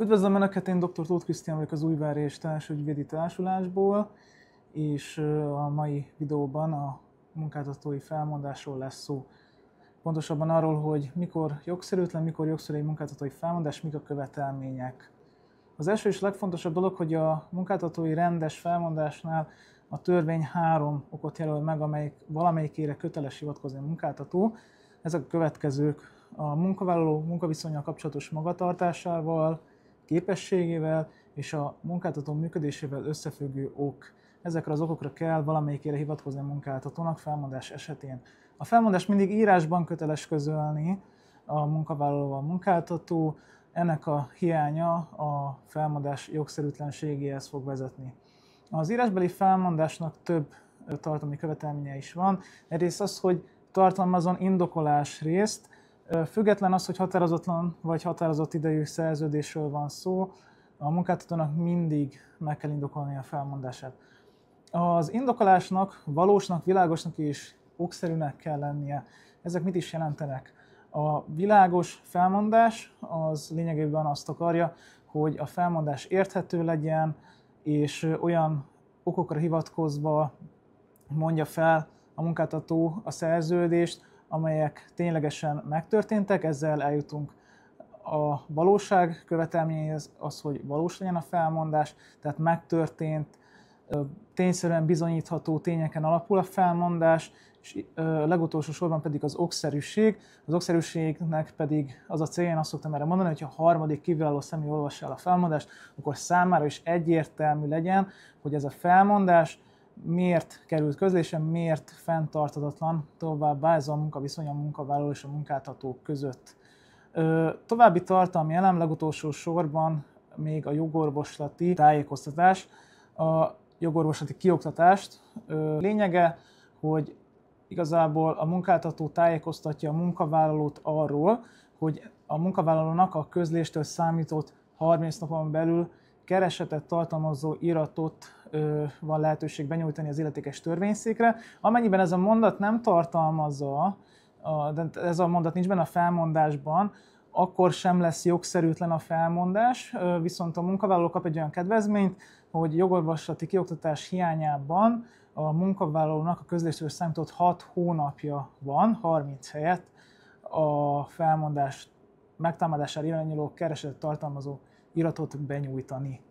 Üdvözlöm Önöket, én dr. Tóth Krisztián vagyok az Újvári és Társügyvédi Társulásból, és a mai videóban a munkáltatói felmondásról lesz szó. Pontosabban arról, hogy mikor jogszerűtlen, mikor jogszerű egy munkáltatói felmondás, mik a követelmények. Az első és legfontosabb dolog, hogy a munkáltatói rendes felmondásnál a törvény 3 okot jelöl meg, amelyik valamelyikére köteles hivatkozni a munkáltató. Ezek a következők: a munkavállaló munkaviszonnyal kapcsolatos magatartásával, képességével és a munkáltató működésével összefüggő ok. Ezekre az okokra kell valamelyikére hivatkozni a munkáltatónak felmondás esetén. A felmondást mindig írásban köteles közölni a munkavállalóval a munkáltató, ennek a hiánya a felmondás jogszerűtlenségéhez fog vezetni. Az írásbeli felmondásnak több tartalmi követelménye is van. Egyrészt az, hogy tartalmazzon indokolás részt, független az, hogy határozatlan vagy határozott idejű szerződésről van szó, a munkáltatónak mindig meg kell indokolni a felmondását. Az indokolásnak valósnak, világosnak és okszerűnek kell lennie. Ezek mit is jelentenek? A világos felmondás az lényegében azt akarja, hogy a felmondás érthető legyen, és olyan okokra hivatkozva mondja fel a munkáltató a szerződést, amelyek ténylegesen megtörténtek, ezzel eljutunk a valóság követelményéhez, az, hogy valós legyen a felmondás, tehát megtörtént, tényszerűen bizonyítható tényeken alapul a felmondás, és legutolsó sorban pedig az okszerűség. Az okszerűségnek pedig az a célja, én azt szoktam erre mondani, hogy ha a harmadik kiváló személy olvassa el a felmondást, akkor számára is egyértelmű legyen, hogy ez a felmondás miért került közlésre, miért fenntarthatatlan továbbá ez a munkaviszony a munkavállaló és a munkáltató között. További tartalmi elem legutolsó sorban még a jogorvoslati tájékoztatás, a jogorvoslati kioktatást. Lényege, hogy igazából a munkáltató tájékoztatja a munkavállalót arról, hogy a munkavállalónak a közléstől számított 30 napon belül keresetet tartalmazó iratot van lehetőség benyújtani az illetékes törvényszékre. Amennyiben ez a mondat nem tartalmazza, de ez a mondat nincs benne a felmondásban, akkor sem lesz jogszerűtlen a felmondás, viszont a munkavállaló kap egy olyan kedvezményt, hogy jogorvoslati kioktatás hiányában a munkavállalónak a közléstől számított 6 hónapja van, 30 helyett a felmondás megtámadására irányuló keresetet tartalmazó iratot benyújtani.